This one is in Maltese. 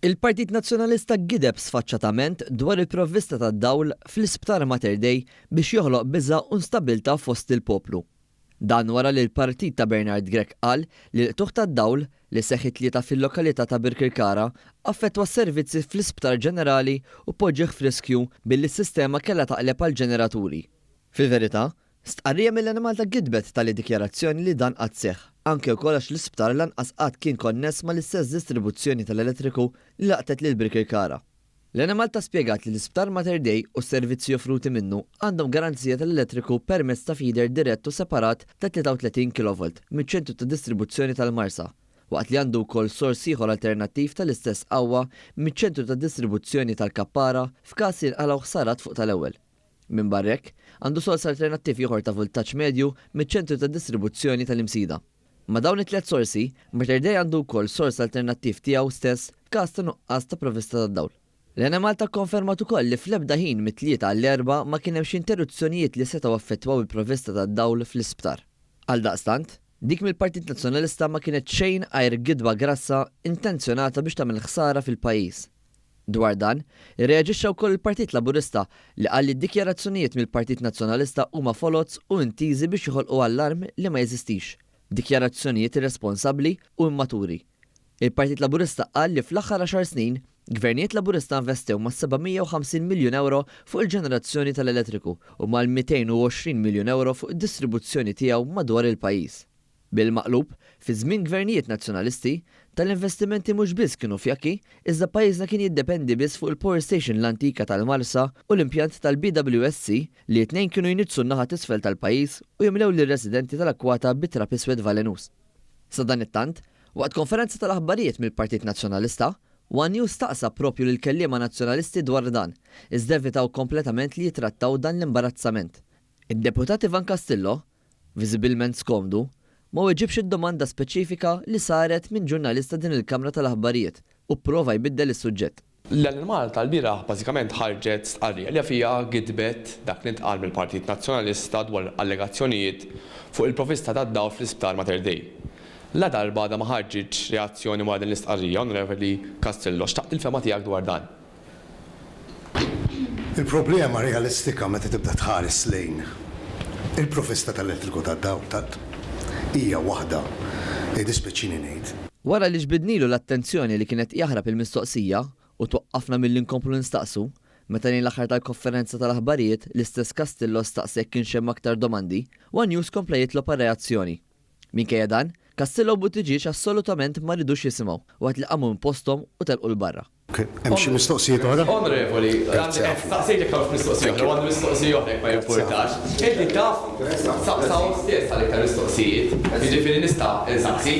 Il-Partit Nazzjonalista gideb sfaċċatament dwar il-provvista tad-dawl fl-Isptar Mater Dei biex joħloq biża' u instabilità fost il-poplu. Dan wara li l-partit ta' Bernard Grech qal li l-qtuħ tad-dawl li seħħit tlieta fil-lokalità ta' Birkirkara affettwa s-servizzi fl-Isptar Ġenerali u poġġeħ f'riskju billi s-sistema kellha taqleb għal ġeneraturi. Fil-verità, stqarrija mill-Animal ta' gidbet tal-dikjarazzjoni li dan qatt seħħ, anke wkoll għax l-isptar lanqas qatt kien konness ma l-istess distribuzzjoni tal-elettriku li laqtet lil Birkirkara. L-Animal ta' spjegat li l-Isptar Mater Dei u s-servizzi offruti minnu għandhom garanzija tal-elettriku permezz ta' feeder dirett u separat ta' 33 kV miċ-ċentru ta' distribuzzjoni tal-Marsa, waqt li għandu wkoll sors ieħor alternattiv tal-istess qawwa miċ-ċentru ta' distribuzzjoni tal-Kappara f'każ jinqalgħu ħsarat fuq tal-ewwel. Minn barrek, għandu sors alternattiv ieħor ta' voltaġġ medju miċ-ċentru ta' distribuzzjoni tal-Imsida. Ma dawn it-tliet sorsi, Mater Dei għandu wkoll sors alternattiv tiegħu stess f'każ ta' nuqqas ta' provvista tad-dawl. L-Animal ta' konfermat ukoll li fl-ebda ħin mit-tlieta għall-erba' ma kien hemm xi interruzzjonijiet li setgħu affettwaw il-provvista tad-dawl fl-isptar. Għaldaqstant, dik mill-Partit Nazzjonalista ma kienet xejn għajr gidba grassa intenzjonata biex tagħmel ħsara fil-pajjiż. Dwar dan, irreaġixxa wkoll il-Partit Laburista li qal li d-dikjarazzjonijiet mill-Partit Nazzjonalista huma folots u intiżi biex joħolqu allarm li ma jeżistix. Dikjarazzjonijiet irresponsabbli u immaturi. Il-Partit Laburista qal li fl-aħħar 10 snin, gvernijiet Laburista investew ma' 750 miljun euro fuq il-ġenerazzjoni tal-elettriku u mal-220 miljun euro fuq id-distribuzzjoni tiegħu madwar il-pajjiż. Bil-maqlub, fi żmien gvernijiet nazzjonalisti, tal-investimenti mhux biss kienu fjakki, iżda pajjiżna kien jiddependi biss fuq il-Power Station l-antika tal-Marsa u l-impjant tal-BWSC li t-tnejn kienu jnitsu n-naħa t'isfel tal-pajjiż u jimlew lir-residenti tal-Akwata bit-trap iswed valenus. Sa dan it-tant, waqt konferenza tal-aħbarijiet mill-Partit Nazzjonalista, One News staqsa propju lil kelliema nazzjonalisti dwar dan, iżda evitaw kompletament li jitrattaw dan l-imbarazzament. Id-deputat Ivan Castillo, viżibilment skomdu, ma weġibx id-domanda speċifika li saret minn ġurnalista din il-Kamra tal-Aħbarijiet u prova jbiddel is-suġġett. L-Animal tal-bieraħ bażikament ħarġet stqarrija li fiha gidbet dak li ntqal mill-Partit Nazzjonalista dwar allegazzjonijiet fuq il-provvista tad-dawl fl-Isptar Mater Dei. La darba da ma ħarġitx reazzjoni wara din l-istqarrija, Onorevoli Castillo, xtaqt il-fema tiegħek dwar dan. Il-problema realistika meta tibda tħares lejn il-provvista tal-elettriku tad-dawl hija waħda li dispeċini ngħid. Wara li ġbidnilu l-attenzjoni li kienet jaħrab il-mistoqsija u twaqqafna milli nkomplu nistaqsu, meta lejn l-aħħar tal-konferenza tal-aħbarijiet l-istess Castillo staqsek kien xemm aktar domandi, One News kompla jitlob reazzjoni. Minkejja dan, Castillo u Buttigieg assolutament ma ridux jisimgħu waqt li qamu minn posthom u telqu l-barra. Hemm xi mistoqsijiet oħra? Onorevoli, staqsejtek hawn mistoqsija oħra, għandu mistoqsija oħra ma jimpurtax. Inti taf saqsaw stess għal iktar mistoqsijiet, jiġifieri nista' insaqsi.